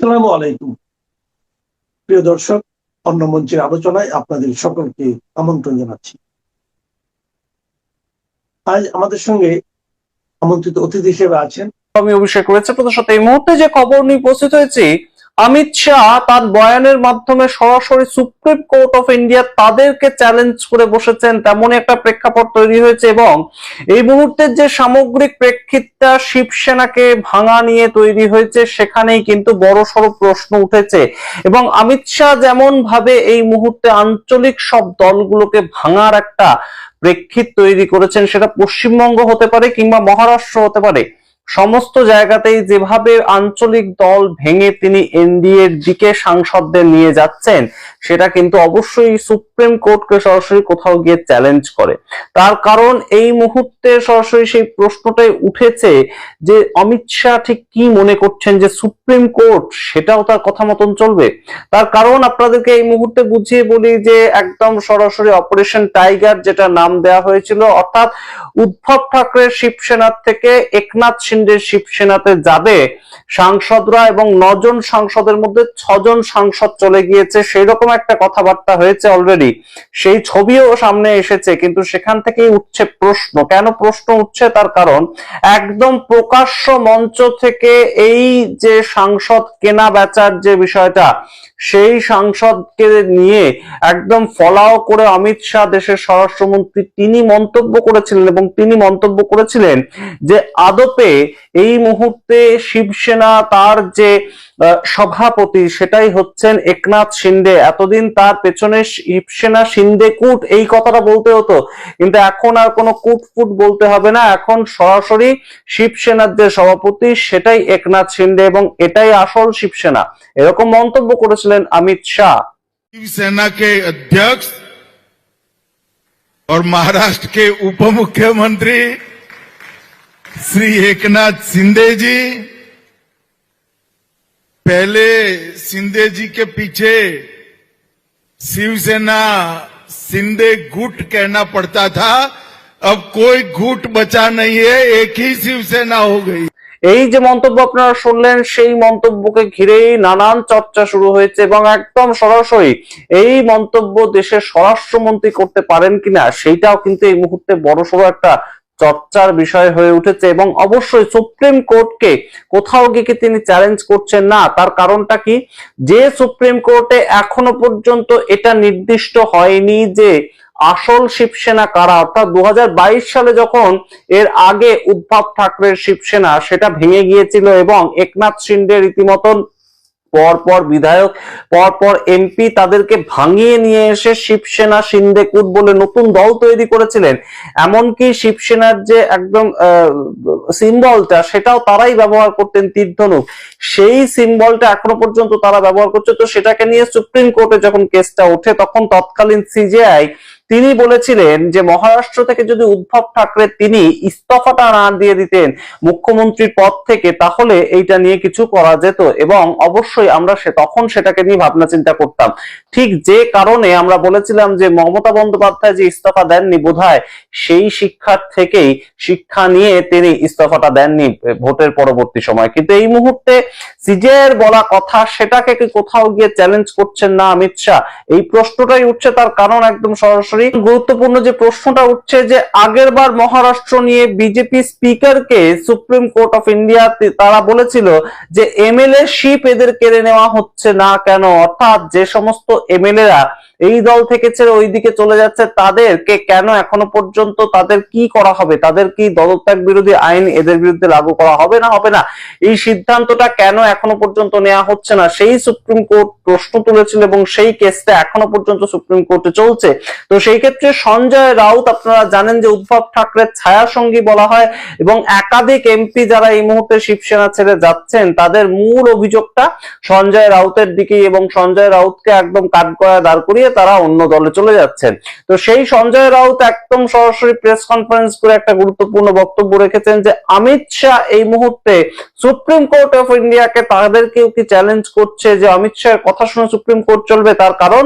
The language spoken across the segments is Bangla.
আসসালামু আলাইকুম। প্রিয় দর্শক, অন্য মঞ্চের আলোচনায় আপনাদের সকলকে আমন্ত্রণ জানাচ্ছি। আজ আমাদের সঙ্গে আমন্ত্রিত অতিথি হিসেবে আছেন আমি অভিষেক করেছে প্রথম সাথে এই মুহূর্তে যে খবর নিয়ে উপস্থিত হয়েছি, অমিত শাহ তার বয়ানের মাধ্যমে সরাসরি সুপ্রিম কোর্ট অফ ইন্ডিয়া তাদেরকে চ্যালেঞ্জ করে বসেছেন, তেমন একটা প্রেক্ষাপট তৈরি হয়েছে। এবং এই মুহূর্তের যে সামগ্রিক প্রেক্ষিতটা শিবসেনাকে ভাঙা নিয়ে তৈরি হয়েছে, সেখানেই কিন্তু বড় সড় প্রশ্ন উঠেছে। এবং অমিত শাহ যেমন ভাবে এই মুহূর্তে আঞ্চলিক সব দলগুলোকে ভাঙার একটা প্রেক্ষিত তৈরি করেছেন, সেটা পশ্চিমবঙ্গ হতে পারে কিংবা মহারাষ্ট্র হতে পারে, সমস্ত জায়গাতেই যেভাবে আঞ্চলিক দল ভেঙে তিনি এনডিএ এর দিকে সাংসদদের নিয়ে যাচ্ছেন, সেটা কিন্তু অবশ্যই সুপ্রিম কোর্টকে সরাসরি কোথাও গিয়ে চ্যালেঞ্জ করে। তার কারণ এই মুহূর্তে সরাসরি সেই প্রশ্নটাই উঠেছে যে অমিত শাহ ঠিক কি মনে করছেন যে সুপ্রিম কোর্ট সেটাও তার কথা মতন চলবে। তার কারণ আপনাদেরকে এই মুহূর্তে বুঝিয়ে বলি যে একদম সরাসরি অপারেশন টাইগার যেটা নাম দেওয়া হয়েছিল, অর্থাৎ উদ্ধব ঠাকরের শিবসেনার থেকে একনাথ শিন্ডের শিবসেনাতে যাবে সাংসদরা, এবং 9 জন সাংসদের মধ্যে 6 জন সাংসদ চলে গিয়েছে, সেই রকম একটা কথাবার্তা হয়েছে অলরেডি। সেই ছবিও সামনে এসেছে, কিন্তু সেখান থেকেই উঠছে প্রশ্ন। কেন প্রশ্ন উঠছে? তার কারণ একদম প্রকাশ্য মঞ্চ থেকে এই যে সাংসদ কেনা বেচার যে বিষয়টা, সেই সাংসদকে নিয়ে একদম ফলাও করে অমিত শাহ দেশের স্বরাষ্ট্রমন্ত্রী তিনি মন্তব্য করেছিলেন, এবং তিনি মন্তব্য করেছিলেন যে আদপে এই মুহূর্তে শিবসেনা তার যে সভাপতি সেটাই হচ্ছেন একনাথ শিন্ডে। এতদিন তার পেছনে শিবসেনা শিন্ডে কূট এই কথাটা বলতে হতো, কিন্তু এখন আর কোনো কূট ফুট বলতে হবে না, এখন সরাসরি শিবসেনার যে সভাপতি সেটাই একনাথ শিন্ডে, এবং এটাই আসল শিবসেনা, এরকম মন্তব্য করেছিলেন অমিত শাহ। शिवसेना के अध्यक्ष और महाराष्ट्र के उप मुख्यमंत्री श्री एकनाथ शिंदे जी, पहले शिंदे जी के पीछे शिवसेना शिंदे गुट कहना पड़ता था, अब कोई गुट बचा नहीं है, एक ही शिवसेना हो गई। এই যে মন্তব্য আপনারা শুনলেন, সেই মন্তব্যকে ঘিরেই নানান চর্চা শুরু হয়েছে, এবং একদম সরাসরি এই মন্তব্য দেশের স্বরাষ্ট্রমন্ত্রী করতে পারেন কিনা সেইটাও কিন্তু এই মুহূর্তে বড়সড় একটা চর্চার বিষয় হয়ে উঠেছে। এবং অবশ্যই সুপ্রিম কোর্টকে কোথাও গিয়ে তিনি চ্যালেঞ্জ করছেন না। তার কারণটা কি? যে সুপ্রিম কোর্টে এখনো পর্যন্ত এটা নির্দিষ্ট হয়নি যে আসল শিবসেনা কারা, অর্থাৎ 2022 সালে যখন এর আগে উদ্ধব ঠাকরের শিবসেনা সেটা ভেঙে গিয়েছিল, এবং একনাথ শিন্ডে রীতিমতন পরপর বিধায়ক পরপর এমপি তাদেরকে ভাঙিয়ে নিয়ে এসে শিবসেনা শিন্দে কূট বলে নতুন দল তৈরি করেছিলেন। এমনকি শিবসেনার যে একদম সিম্বলটা সেটাও তারাই ব্যবহার করতেন, তীরধনুক, সেই সিম্বলটা এখনো পর্যন্ত তারা ব্যবহার করছে। তো সেটাকে নিয়ে সুপ্রিম কোর্টে যখন কেসটা ওঠে, তখন তৎকালীন সিজেআই তিনি বলেছিলেন যে মহারাষ্ট্র থেকে যদি উদ্ধব ঠাকরে তিনি ইস্তফাটা না দিয়ে দিতেন মুখ্যমন্ত্রীর পদ থেকে, তাহলে এইটা নিয়ে কিছু করা যেত, এবং অবশ্যই আমরা তখন সেটাকে নিয়ে ভাবনা চিন্তা করতাম। ঠিক যে কারণে আমরা বলেছিলাম যে মমতা বন্দ্যোপাধ্যায় যে ইস্তফা দেননি, বোধহয় সেই শিক্ষার থেকেই শিক্ষা নিয়ে তিনি ইস্তফাটা দেননি ভোটের পরবর্তী সময়। কিন্তু এই মুহূর্তে সিজেআইয়ের বলা কথা সেটাকে কি কোথাও গিয়ে চ্যালেঞ্জ করছেন না অমিত শাহ, এই প্রশ্নটাই উঠছে। তার কারণ একদম সরাসরি গুরুত্বপূর্ণ যে প্রশ্নটা উঠছে যে আগের বার মহারাষ্ট্র নিয়ে বিজেপি স্পিকারকে সুপ্রিম কোর্ট অফ ইন্ডিয়া তারা বলেছিল যে এমএলএ শিপ এদের কেড়ে নেওয়া হচ্ছে না কেন, অর্থাৎ যে সমস্ত এমএলএরা এই দল থেকে ছেড়ে ওইদিকে চলে যাচ্ছে তাদেরকে কেন এখনো পর্যন্ত তাদের কি করা হবে, তাদের কি দলত্যাগ বিরোধী আইন এদের বিরুদ্ধে লাগু করা হবে না হবে না, এই সিদ্ধান্তটা কেন এখনো পর্যন্ত নেওয়া হচ্ছে না, সেই সুপ্রিম কোর্ট প্রশ্ন তুলেছিল, এবং সেই কেসটা এখনো পর্যন্ত সুপ্রিম কোর্টে চলছে। তো সেই ক্ষেত্রে সঞ্জয় রাউত, আপনারা জানেন যে উদ্ধব ঠাকরের ছায়া সঙ্গী বলা হয়, এবং একাধিক এমপি যারা এই মুহূর্তে শিবসেনা ছেড়ে যাচ্ছেন তাদের মূল অভিযোগটা সঞ্জয় রাউতের দিকেই, এবং সঞ্জয় রাউতকে একদম কাঠগড়ায় দাঁড় করিয়ে দিয়ে তারা অন্য দলে চলে যাচ্ছেন। তো সেই সঞ্জয় রাউত একদম সরাসরি প্রেস কনফারেন্স করে একটা গুরুত্বপূর্ণ বক্তব্য রেখেছেন যে অমিত শাহ এই মুহূর্তে সুপ্রিম কোর্ট অফ ইন্ডিয়াকে তাদেরকেও কি চ্যালেঞ্জ করছে যে অমিত শাহের কথা শুনে সুপ্রিম কোর্ট চলবে। তার কারণ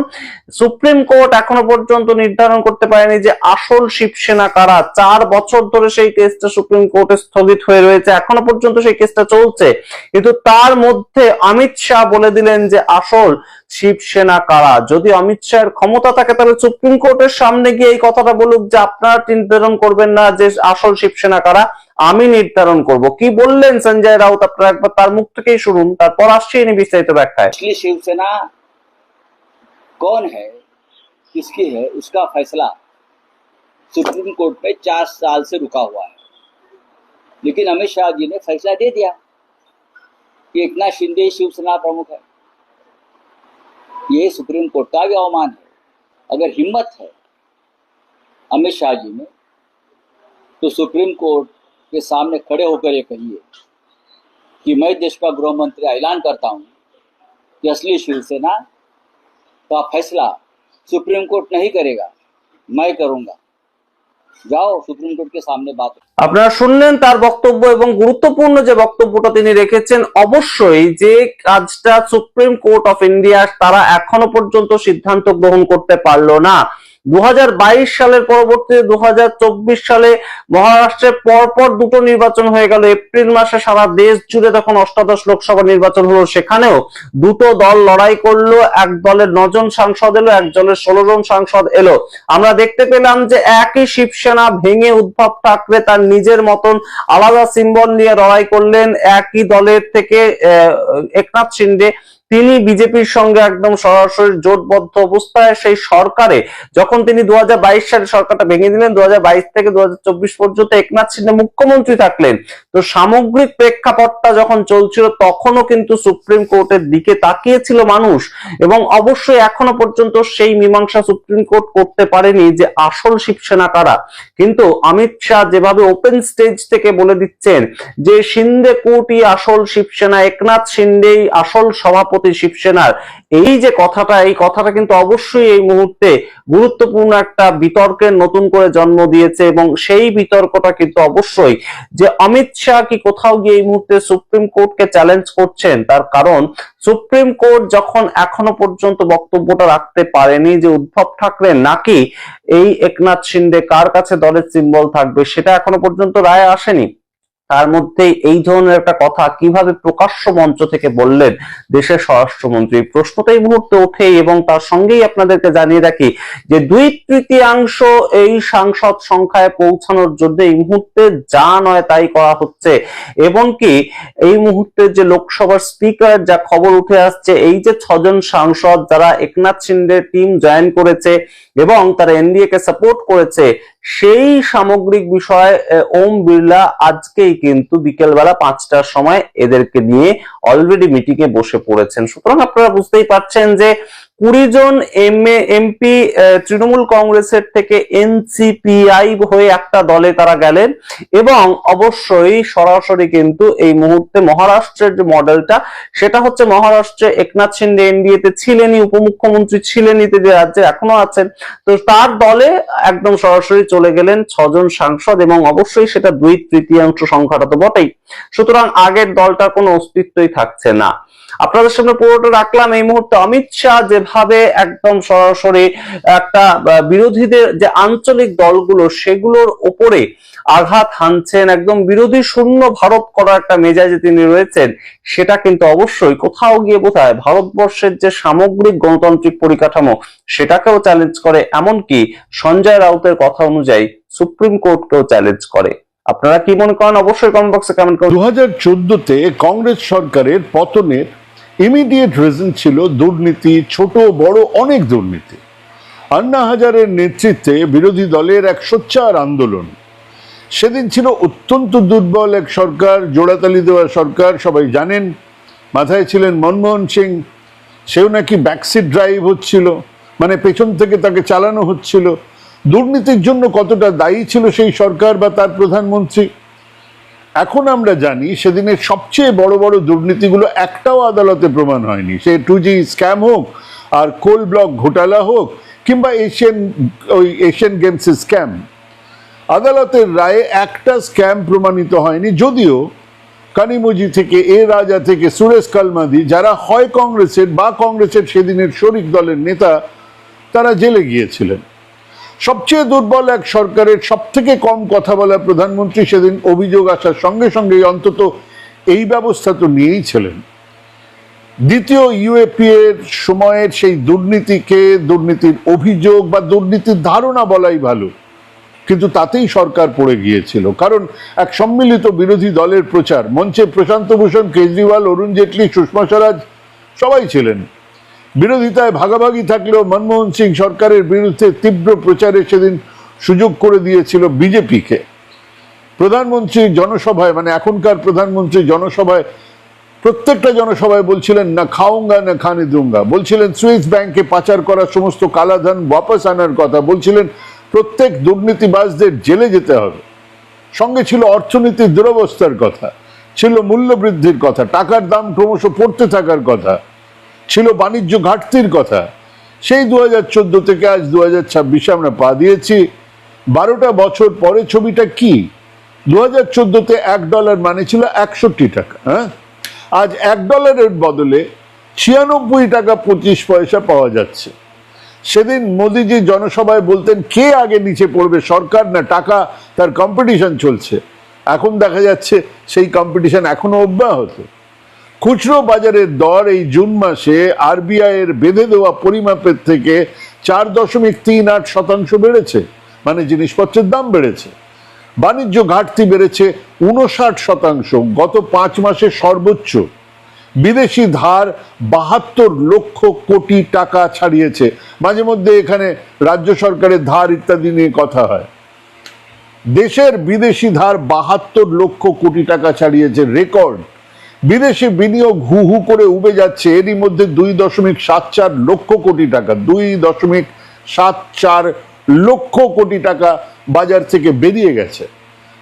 সুপ্রিম কোর্ট এখনো পর্যন্ত নির্ধারণ করতে পারেনি যে আসল শিবসেনা কারা। 4 বছর ধরে সেই কেসটা সুপ্রিম কোর্টে স্থগিত হয়ে রয়েছে, এখনো পর্যন্ত সেই কেসটা চলছে, কিন্তু তার মধ্যে অমিত শাহ বলে দিলেন যে আসল শিবসেনা কারা। যদি অমিত শাহের ক্ষমতা থাকে তাহলে সুপ্রিম কোর্টের সামনে গিয়ে এই কথাটা বলুক যে আপনারা নির্ধারণ করবেন না যে আসল শিবসেনা কারা, আমি নির্ধারণ করব। কি বললেন সঞ্জয় রাউত, আপনারা একবার তার মুখ থেকেই শুনুন, তারপর আসছি ইনি বিস্তারিত ব্যাখ্যায়। शिवसेना कौन है, किसकी है, उसका फैसला सुप्रीम कोर्ट में 4 साल से रुका हुआ है। लेकिन अमित शाह जी ने फैसला दे दिया कि एकनाथ शिंदे शिवसेना प्रमुख है। ये सुप्रीम कोर्ट का भी अवमान है। अगर हिम्मत है अमित शाह जी में तो सुप्रीम कोर्ट के सामने खड़े होकर ये कहिए कि मैं देश का गृह मंत्री ऐलान करता हूं कि असली शिवसेना का फैसला सुप्रीम कोर्ट नहीं करेगा, मैं करूंगा। जाओ सुप्रीम कोर्ट के सामने बात। আপনারা শুনলেন তার বক্তব্য, এবং গুরুত্বপূর্ণ যে বক্তব্যটা তিনি রেখেছেন, অবশ্যই যে কাজটা সুপ্রিম কোর্ট অফ ইন্ডিয়া তারা এখনো পর্যন্ত সিদ্ধান্ত গ্রহণ করতে পারলো না। 2022 সালের পরবর্তীতে 2024 সালে মহারাষ্ট্রে পরপর দুটো নির্বাচন হয়ে গেল। এপ্রিল মাসে সারা দেশ জুড়ে তখন 18 লোকসভা নির্বাচন হলো, সেখানেও দুটো দল লড়াই করলো, এক দলের 9 জন সাংসদ এলো, এক দলের 16 জন সাংসদ এলো। আমরা দেখতে পেলাম যে একই শিবসেনা ভেঙে উদ্ধব ঠাকরে তার নিজের মতন আলাদা সিম্বল নিয়ে লড়াই করলেন। একই দলের থেকে একনাথ শিন্ডে তিনি বিজেপির সঙ্গে একদম সরাসরি জোটবদ্ধ অবস্থায় সেই সরকারে যখন তিনি 2022 সালে সরকারটা ভেঙে দিলেন, 2022 থেকে 2024 পর্যন্ত একনাথ শিন্ডে মুখ্যমন্ত্রী থাকলেন। তো সামগ্রিক প্রেক্ষাপটটা যখন চলছিল তখনও কিন্তু সুপ্রিম কোর্টের দিকে তাকিয়েছিল মানুষ, এবং অবশ্যই এখনো পর্যন্ত সেই মীমাংসা সুপ্রিম কোর্ট করতে পারেনি যে আসল শিবসেনা কারা। কিন্তু অমিত শাহ যেভাবে ওপেন স্টেজ থেকে বলে দিচ্ছেন যে শিন্দে কোর্টই আসল শিবসেনা, একনাথ শিন্ডেই আসল সভাপতি শিবসেনার, এই যে কথাটা, এই কথাটা কিন্তু অবশ্যই এই মুহূর্তে গুরুত্বপূর্ণ একটা বিতর্কের নতুন করে জন্ম দিয়েছে। এবং সেই বিতর্কটা কিন্তু অবশ্যই যে অমিত শাহ কি কোথাও গিয়ে এই মুহূর্তে সুপ্রিম কোর্টকে চ্যালেঞ্জ করছেন, তার কারণ সুপ্রিম কোর্ট যখন এখনো পর্যন্ত বক্তব্যটা রাখতে পারেনি যে উদ্ধব ঠাকরে নাকি এই একনাথ শিন্ডে কার কাছে দলের সিম্বল থাকবে, সেটা এখনো পর্যন্ত রায় আসেনি। তার মধ্যে এই ধরনের একটা কথা কিভাবে প্রকাশ্য মঞ্চ থেকে বললেন দেশের স্বরাষ্ট্রমন্ত্রী, প্রশ্নটা এই মুহূর্তে ওঠে। এবং তার সঙ্গেই আপনাদেরকে জানিয়ে রাখি যে 2/3 এই সাংসদ সংখ্যায় পৌঁছানোর জন্য এই মুহূর্তে যা নয় তাই করা হচ্ছে। এবং কি এই মুহূর্তে যে লোকসভার স্পিকার যা খবর উঠে আসছে, এই যে 6 জন সাংসদ যারা একনাথ শিন্ডের টিম জয়েন করেছে এবং তারা এনডিএ কে সাপোর্ট করেছে, সেই সামগ্রিক বিষয়ে ওম বিড়লা আজকেই কিন্তু বিকেলবেলা 5টার সময় এদেরকে নিয়ে অলরেডি মিটিং এ বসে পড়েছেন। সুতরাং আপনারা বুঝতেই পারছেন যে 20 জন এমপি তৃণমূল কংগ্রেসের থেকে এনসিপিআই হয়ে একটা দলে তারা গেলেন, এবং অবশ্যই সরাসরি কিন্তু এই মুহূর্তে মহারাষ্ট্রের যে মডেলটা সেটা হচ্ছে, মহারাষ্ট্রে একনাথ শিন্ডে এনডিএ তে ছিলেনই, উপমুখ্যমন্ত্রী ছিলেনই, যে রাজ্যে এখনো আছেন, তো তার দলে একদম সরাসরি চলে গেলেন 6 জন সাংসদ, এবং অবশ্যই সেটা 2/3 সংখ্যাটা তো বটেই। সুতরাং আগের দলটার কোনো অস্তিত্বই থাকছে না। আপনাদের সামনে পুরোটা রাখলাম। এই মুহূর্তে অমিত শাহ যেভাবে একদম সরাসরি একটা বিরোধীদের যে আঞ্চলিক দলগুলো সেগুলোর উপরে আঘাত হানছেন, একদম বিরোধী শূন্য ভারত করার একটা মেজাজে তিনি রয়েছেন, সেটা কিন্তু অবশ্যই কোথাও গিয়ে বোধহয় ভারতবর্ষের যে সামগ্রিক গণতান্ত্রিক পরিকাঠামো সেটাকেও চ্যালেঞ্জ করে, এমনকি সঞ্জয় রাউতের কথা অনুযায়ী সুপ্রিম কোর্টকেও চ্যালেঞ্জ করে। আপনারা কি মনে করেন অবশ্যই কমেন্ট বক্সে কমেন্ট করুন। 2014-তে কংগ্রেস সরকারের পতনের ইমিডিয়েট রিজন ছিল দুর্নীতি, ছোট বড় অনেক দুর্নীতি। আন্না হাজারের নেতৃত্বে বিরোধী দলের এক সোচ্চার আন্দোলন। সেদিন ছিল অত্যন্ত দুর্বল এক সরকার, জোড়াতালি দেওয়া সরকার, সবাই জানেন। মাথায় ছিলেন মনমোহন সিং, সেও নাকি ব্যাকসিট ড্রাইভ হচ্ছিল, মানে পেছন থেকে তাকে চালানো হচ্ছিল। দুর্নীতির জন্য কতটা দায়ী ছিল সেই সরকার বা তার প্রধানমন্ত্রী, এখন আমরা জানি। সেদিনের সবচেয়ে বড় বড় দুর্নীতিগুলো একটাও আদালতে প্রমাণ হয়নি, সে 2G স্ক্যাম হোক আর কোল ব্লক ঘোটালা হোক কিংবা এশিয়ান গেমস স্ক্যাম, আদালতের রায়ে একটা স্ক্যাম প্রমাণিত হয়নি, যদিও কানিমোজি থেকে রাজা থেকে সুরেশ কালমাদি, যারা হয় কংগ্রেসের বা কংগ্রেসের সেদিনের শরিক দলের নেতা, তারা জেলে গিয়েছিলেন। সবচেয়ে দুর্বল এক সরকারের সব থেকে কম কথা বলা প্রধানমন্ত্রী সেদিন অভিযোগ আসার সঙ্গে সঙ্গে অন্তত এই ব্যবস্থা তো নিয়েই ছিলেন। দ্বিতীয় ইউএপি এর সময়ের সেই দুর্নীতিকে দুর্নীতির অভিযোগ বা দুর্নীতির ধারণা বলাই ভালো, কিন্তু তাতেই সরকার পড়ে গিয়েছিল, কারণ এক সম্মিলিত বিরোধী দলের প্রচার মঞ্চে প্রশান্ত ভূষণ, কেজরিওয়াল, অরুণ জেটলি, সুষমা স্বরাজ সবাই ছিলেন। বিরোধিতায় ভাগাভাগি থাকলেও মনমোহন সিং সরকারের বিরুদ্ধে তীব্র প্রচারে সেদিন সুযোগ করে দিয়েছিল বিজেপিকে। প্রধানমন্ত্রী জনসভায়, মানে এখনকার প্রধানমন্ত্রী জনসভায়, প্রত্যেকটা জনসভায় বলছিলেন না খাউঙ্গা না খানে দুঙ্গা, বলছিলেন সুইস ব্যাংকে পাচার করা সমস্ত কালাধন ওয়াপস আনার কথা, বলছিলেন প্রত্যেক দুর্নীতিবাজদের জেলে যেতে হবে। সঙ্গে ছিল অর্থনীতির দুরবস্থার কথা, ছিল মূল্য বৃদ্ধির কথা, টাকার দাম ক্রমশ পড়তে থাকার কথা, ছিল বাণিজ্য ঘাটতির কথা। সেই 2014 থেকে আজ 2026 আমরা পা দিয়েছি। 12টা বছর পরে ছবিটা কি? 2014-তে $1 মানে ছিল 61 টাকা। হ্যাঁ, আজ $1 বদলে 96 টাকা 25 পয়সা পাওয়া যাচ্ছে। সেদিন মোদিজি জনসভায় বলতেন কে আগে নিচে পড়বে, সরকার না টাকা, তার কম্পিটিশন চলছে। এখন দেখা যাচ্ছে সেই কম্পিটিশন এখনো অব্যাহত। খুচরো বাজারের দর এই জুন মাসে আরবিআই এর বেঁধে দেওয়া পরিমাপের থেকে 4.38% বেড়েছে, মানে জিনিসপত্রের দাম বেড়েছে। বাণিজ্য ঘাটতি বেড়েছে 59%, গত 5 মাসে সর্বোচ্চ। বিদেশি ধার 72 লক্ষ কোটি টাকা ছাড়িয়েছে। মাঝে মধ্যে এখানে রাজ্য সরকারের ধার ইত্যাদি নিয়ে কথা হয়। দেশের বিদেশি ধার 72 লক্ষ কোটি টাকা ছাড়িয়েছে, রেকর্ড। বিদেশি বিনিয়োগ হু হু করে উবে যাচ্ছে, এরই মধ্যে 2.74 লক্ষ কোটি টাকা, 2.74 লক্ষ কোটি টাকা বাজার থেকে বেরিয়ে গেছে।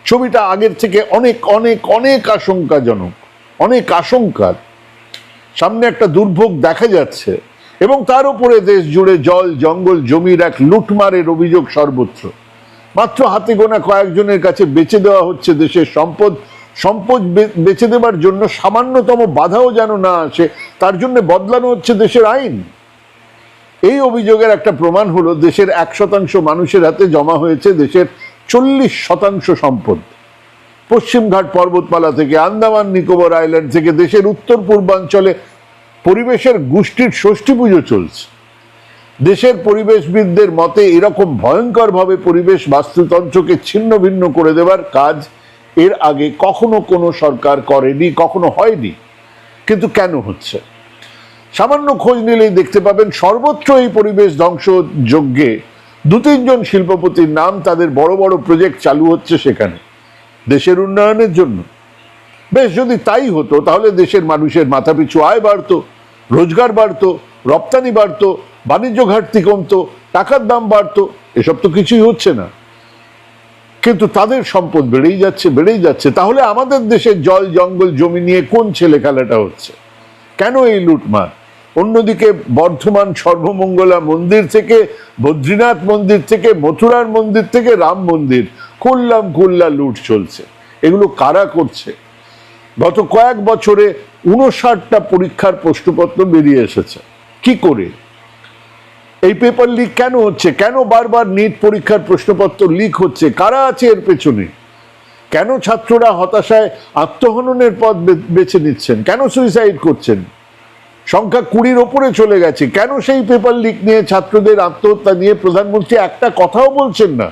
ছবিটা আগের থেকে অনেক অনেক অনেক আশঙ্কাজনক, অনেক আশঙ্কার। সামনে একটা দুর্ভোগ দেখা যাচ্ছে এবং তার উপরে দেশ জুড়ে জল, জঙ্গল, জমির এক লুটমারের অভিযোগ সর্বত্র। মাত্র হাতে গোনা কয়েকজনের কাছে বেচে দেওয়া হচ্ছে দেশের সম্পদ। সম্পদ বেচে দেবার জন্য সামান্যতম বাধাও যেন না আসে, তার জন্য বদলানো হচ্ছে দেশের আইন। এই অভিযোগের একটা প্রমাণ হলো দেশের 1% মানুষের হাতে জমা হয়েছে দেশের 40% সম্পদ। পশ্চিমঘাট পর্বতমালা থেকে আন্দামান নিকোবর আইল্যান্ড থেকে দেশের উত্তর পূর্বাঞ্চলে পরিবেশের গোষ্ঠীর ষষ্ঠী পুজো চলছে। দেশের পরিবেশবিদদের মতে এরকম ভয়ঙ্করভাবে পরিবেশ বাস্তুতন্ত্রকে ছিন্ন ভিন্ন করে দেবার কাজ এর আগে কখনো কোনো সরকার করেনি, কখনো হয়নি। কিন্তু কেন হচ্ছে? সামান্য খোঁজ নিলেই দেখতে পাবেন সর্বত্র এই পরিবেশ ধ্বংস যজ্ঞে 2-3 জন শিল্পপতির নাম, তাদের বড় বড় প্রজেক্ট চালু হচ্ছে সেখানে দেশের উন্নয়নের জন্য। বেশ, যদি তাই হতো তাহলে দেশের মানুষের মাথাপিছু আয় বাড়তো, রোজগার বাড়তো, রপ্তানি বাড়তো, বাণিজ্য ঘাটতি কমতো, টাকার দাম বাড়তো। এসব তো কিছুই হচ্ছে না, কিন্তু তাদের সম্পদ বেড়েই যাচ্ছে, বেড়েই যাচ্ছে। তাহলে আমাদের দেশের জল, জঙ্গল, জমি নিয়ে কোন ছেলে খেলাটা হচ্ছে? কেন এই লুটমার? অন্যদিকে বর্ধমান সর্বমঙ্গলা মন্দির থেকে, বদ্রীনাথ মন্দির থেকে, মথুরার মন্দির থেকে, রাম মন্দির, খুল্লা লুট চলছে। এগুলো কারা করছে? গত কয়েক বছরে 59টা পরীক্ষার প্রশ্নপত্র বেরিয়ে এসেছে। কি করে? এই পেপার লিক কেন হচ্ছে? কেন বারবার নিট পরীক্ষার প্রশ্নপত্র লিক হচ্ছে? কারা আছে এর পেছনে? কেন ছাত্ররা হতাশায় আত্মহননের পথ বেছে নিচ্ছেন? কেন সুইসাইড করছেন? সংখ্যা 20-র ওপরে চলে গেছে। কেন সেই পেপার লিক নিয়ে, ছাত্রদের আত্মহত্যা নিয়ে প্রধানমন্ত্রী একটা কথাও বলছেন না?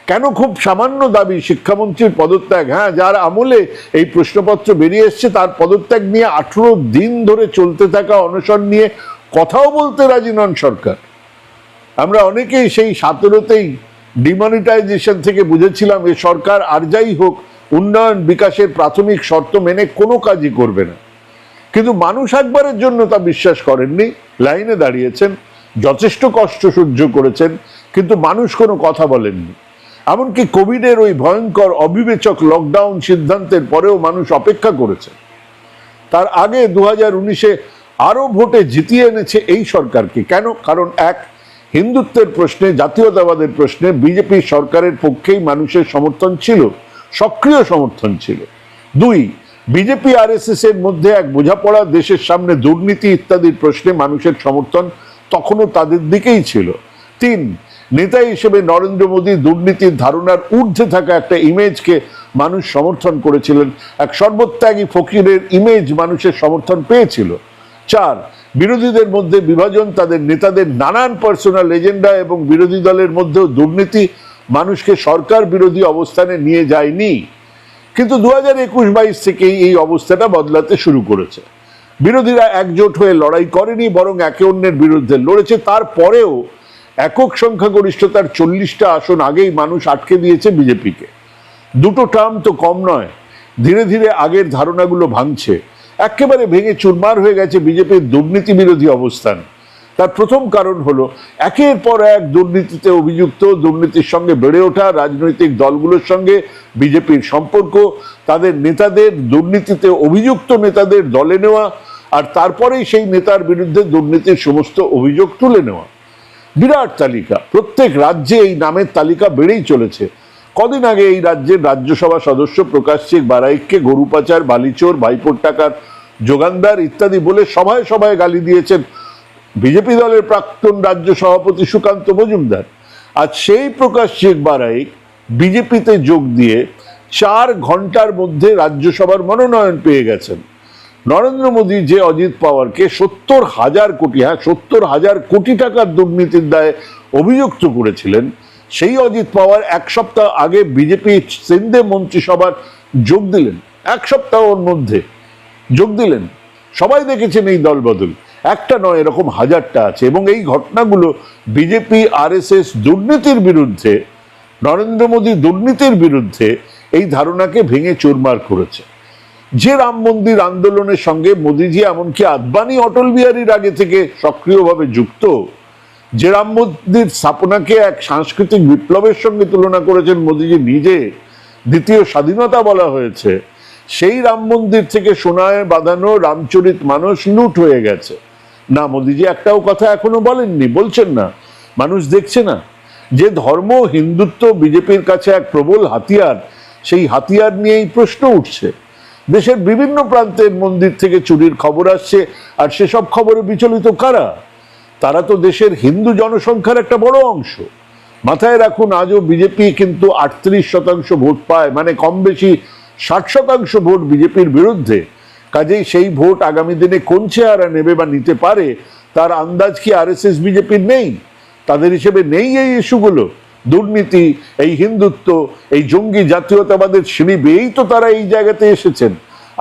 কেন খুব সামান্য দাবি শিক্ষামন্ত্রীর পদত্যাগ? হ্যাঁ, যার আমলে এই প্রশ্নপত্র বেরিয়ে এসছে তার পদত্যাগ নিয়ে 18 দিন ধরে চলতে থাকা অনশন নিয়ে কথাও বলতে রাজি নন সরকার। আমরা অনেকেই সেই 17তেই ডিমনিটাইজেশন থেকে বুঝেছিলাম এ সরকার আর যাই হোক উন্নয়ন বিকাশের প্রাথমিক শর্ত মেনে কোনো কাজই করবে না। কিন্তু মানুষ একবারের জন্য তা বিশ্বাস করেননি, লাইনে দাঁড়িয়েছেন, যথেষ্ট কষ্ট সহ্য করেছেন, কিন্তু মানুষ কোনো কথা বলেননি। এমনকি কোভিডের ওই ভয়ঙ্কর অবিবেচক লকডাউন সিদ্ধান্তের পরেও মানুষ অপেক্ষা করেছে। তার আগে 2019-এ আরো ভোটে জিতিয়ে এনেছে এই সরকারকে। কেন? কারণ এক, হিন্দুত্বের প্রশ্নে, জাতীয়তাবাদের প্রশ্নে বিজেপি সরকারের পক্ষেই মানুষের সমর্থন ছিল, সক্রিয় সমর্থন ছিল। দুই, বিজেপি আরএসএস এর মধ্যে এক বোঝাপড়া, দেশের সামনে দুর্নীতি ইত্যাদির প্রশ্নে মানুষের সমর্থন তখনও তাদের দিকেই ছিল। তিন, নেতা হিসেবে নরেন্দ্র মোদী দুর্নীতির ধারণার ঊর্ধ্বে থাকা একটা ইমেজকে মানুষ সমর্থন করেছিলেন, এক সর্বত্যাগী ফকিরের ইমেজ মানুষের সমর্থন পেয়েছিল। চার, বিরোধীদের মধ্যে বিভাজন, তাদের নেতাদের নানান পার্সোনাল এজেন্ডা এবং বিরোধী দলের মধ্যেও দুর্নীতি মানুষকে সরকার বিরোধী অবস্থানে নিয়ে যায়নি। কিন্তু 2021-22 থেকেই এই অবস্থাটা বদলাতে শুরু করেছে। বিরোধীরা একজোট হয়ে লড়াই করেনি, বরং একে অন্যের বিরুদ্ধে লড়েছে। তারপরেও একক সংখ্যাগরিষ্ঠতার 40টা আসন আগেই মানুষ আটকে দিয়েছে বিজেপিকে। দুটো টার্ম তো কম নয়। ধীরে ধীরে আগের ধারণাগুলো ভাঙছে, একেবারে ভেঙে চুরমার হয়ে গেছে বিজেপির দুর্নীতি বিরোধী অবস্থান। তার প্রথম কারণ হলো একের পর এক দুর্নীতিতে অভিযুক্ত, দুর্নীতির সঙ্গে বেড়ে ওঠা রাজনৈতিক দলগুলোর সঙ্গে বিজেপির সম্পর্ক, তাদের নেতাদের, দুর্নীতিতে অভিযুক্ত নেতাদের দলে নেওয়া, আর তারপরেই সেই নেতার বিরুদ্ধে দুর্নীতির সমস্ত অভিযোগ তুলে নেওয়া। বিরাট তালিকা, প্রত্যেক রাজ্যে এই নামের তালিকা বেড়েই চলেছে। কদিন আগে এই রাজ্যের রাজ্যসভা সদস্য প্রকাশ চেক বারাইককে গরু পাচার, বালিচোর, ভাইপোর টাকার যোগানদার ইত্যাদি বলে সভায় সভায় গালি দিয়েছেন বিজেপি দলের প্রাক্তন রাজ্য সভাপতি সুকান্ত মজুমদার। আজ সেই প্রকাশ চেক বারাইক বিজেপিতে যোগ দিয়ে 4 ঘন্টার মধ্যে রাজ্যসভার মনোনয়ন পেয়ে গেছেন। নরেন্দ্র মোদী যে অজিত পাওয়ারকে 70,000 কোটি, 70,000 কোটি টাকার দুর্নীতির দায়ে অভিযুক্ত করেছিলেন, সেই অজিত পাওয়ার এক সপ্তাহ আগে বিজেপি সিন্ধে মন্ত্রিসভার যোগ দিলেন। এক সপ্তাহের মধ্যে যোগ দিলেন। সবাই দেখেছেন এই দলবদল, একটা নয়, এরকম হাজারটা আছে। এবং এই ঘটনাগুলো বিজেপি আরএসএস দুর্নীতির বিরুদ্ধে, নরেন্দ্র মোদী দুর্নীতির বিরুদ্ধে এই ধারণাকে ভেঙে চুরমার করেছে। যে রাম মন্দির আন্দোলনের সঙ্গে মোদীজি, এমনকি আদবানি অটল বিহারীর আগে থেকে সক্রিয়ভাবে যুক্ত, যে রাম মন্দির স্থাপনাকে এক সাংস্কৃতিক বিপ্লবের সঙ্গে তুলনা করেছেন মোদীজি নিজে, দ্বিতীয় স্বাধীনতা বলা হয়েছে, সেই রাম মন্দির থেকে সোনায় বাঁধানো রামচরিত মানস লুট হয়ে গেছে। না, মোদীজি একটাও কথা এখনো বলেননি, বলছেন না, মানুষ দেখছে না। যে ধর্ম, হিন্দুত্ব বিজেপির কাছে এক প্রবল হাতিয়ার, সেই হাতিয়ার নিয়েই প্রশ্ন উঠছে। দেশের বিভিন্ন প্রান্তের মন্দির থেকে চুরির খবর আসছে, আর সেসব খবরে বিচলিত কারা? তারা তো দেশের হিন্দু জনসংখ্যার একটা বড় অংশ। মাথায় রাখুন, আজও বিজেপি কিন্তু 38% ভোট পায়, মানে কম বেশি 60% ভোট বিজেপির বিরুদ্ধে। কাজেই সেই ভোট আগামী দিনে কোন চেহারা নেবে বা নিতে পারে তার আন্দাজ কি আরএসএস বিজেপির নেই? তাদের হিসেবে নেই এই ইস্যুগুলো? দুর্নীতি, এই হিন্দুত্ব, এই জঙ্গি জাতীয়তাবাদের সিঁড়ি বেয়েই তো তারা এই জায়গাতে এসেছেন।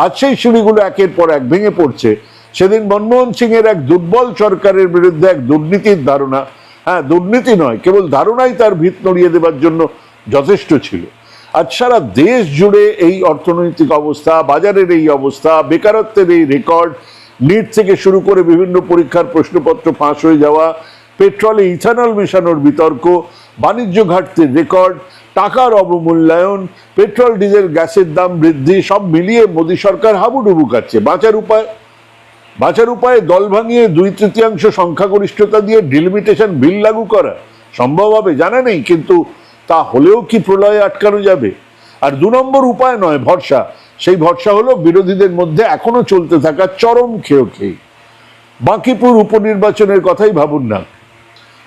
আজ সেই সিঁড়িগুলো একের পর এক ভেঙে পড়ছে। সেদিন মনমোহন সিং এর এক দুর্বল সরকারের বিরুদ্ধে এক দুর্নীতির ধারণা, হ্যাঁ দুর্নীতি নয়, কেবল ধারণাই তার ভিত নড়িয়ে দেবার জন্য যথেষ্ট ছিল। আজ সারা দেশ জুড়ে এই অর্থনৈতিক অবস্থা, বাজারের এই অবস্থা, বেকারত্বের এই রেকর্ড, নিট থেকে শুরু করে বিভিন্ন পরীক্ষার প্রশ্নপত্র ফাঁস হয়ে যাওয়া, পেট্রোলে ইথানল মেশানোর বিতর্ক, বাণিজ্য ঘাটতির রেকর্ড, টাকার অবমূল্যায়ন, পেট্রোল ডিজেল গ্যাসের দাম বৃদ্ধি, সব মিলিয়ে মোদী সরকার হাবুডুবু খাচ্ছে। বাঁচার উপায় দল ভাঙিয়ে 2/3 সংখ্যাগরিষ্ঠতা দিয়ে ডিলিমিটেশন বিল লাগু করা সম্ভব হবে জানা নেই, কিন্তু তা হলেও কি প্রলয়ে আটকানো যাবে? আর 2 নম্বর উপায় নয়, ভরসা। সেই ভরসা হলো বিরোধীদের মধ্যে এখনো চলতে থাকা চরম খেয়ে বাঁকিপুর উপনির্বাচনের কথাই ভাবুন না,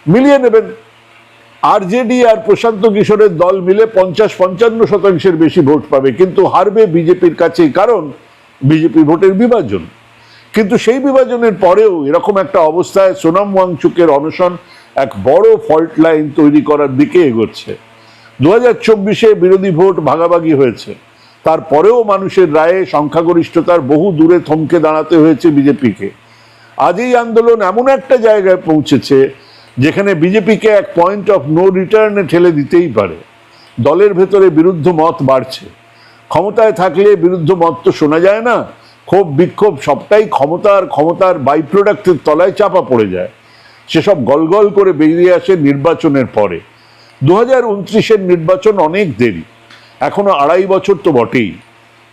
মিলিয়ে নেবেন। আরজেডি আর প্রশান্ত কিশোরের দল মিলে 50-55% বেশি ভোট পাবে, কিন্তু হারবে বিজেপির কাছেই, কারণ বিজেপি ভোটের বিভাজন। কিন্তু সেই বিভাজনের পরেও এরকম একটা অবস্থায় সোনাম ওয়াংচুকের অনশন এক বড় ফল্ট লাইন তৈরি করার দিকে এগোচ্ছে। 2024-এ বিরোধী ভোট ভাগাভাগি হয়েছে, তারপরেও মানুষের রায়ে সংখ্যাগরিষ্ঠতার বহু দূরে থমকে দাঁড়াতে হয়েছে বিজেপিকে। আজ এই আন্দোলন এমন একটা জায়গায় পৌঁছেছে যেখানে বিজেপিকে এক পয়েন্ট অফ নো রিটার্নে ঠেলে দিতেই পারে। দলের ভেতরে বিরুদ্ধ মত বাড়ছে। ক্ষমতায় থাকলে বিরুদ্ধ মত তো শোনা যায় না, ক্ষোভ বিক্ষোভ সবটাই ক্ষমতার বাই প্রোডাক্টের তলায় চাপা পড়ে যায়। সেসব গলগল করে বেরিয়ে আসে নির্বাচনের পরে। 2029-এর নির্বাচন অনেক দেরি, এখনো 2.5 বছর তো বটেই,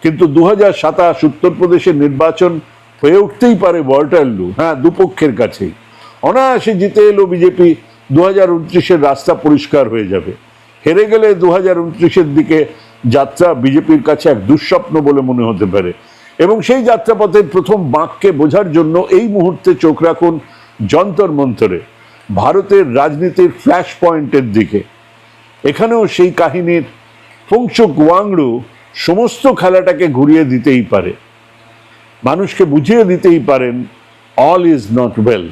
কিন্তু 2027 উত্তরপ্রদেশের নির্বাচন হয়ে উঠতেই পারে ওয়াটারলু, হ্যাঁ, দুপক্ষের কাছেই। অনায়াসে জিতে এলো বিজেপি, 2029-এর রাস্তা পরিষ্কার হয়ে যাবে। হেরে গেলে 2029-এর দিকে যাত্রা বিজেপির কাছে এক দুঃস্বপ্ন বলে মনে হতে পারে। এবং সেই যাত্রাপথের প্রথম বাঁককে বোঝার জন্য এই মুহূর্তে চোখ রাখুন যন্তর মন্তরে, ভারতের রাজনীতির ফ্ল্যাশ পয়েন্টের দিকে। এখানেও সেই কাহিনীর ফুংচুক ওয়াংড়ু সমস্ত খেলাটাকে ঘুরিয়ে দিতেই পারে, মানুষকে বুঝিয়ে দিতেই পারেন অল ইজ নট ওয়েল।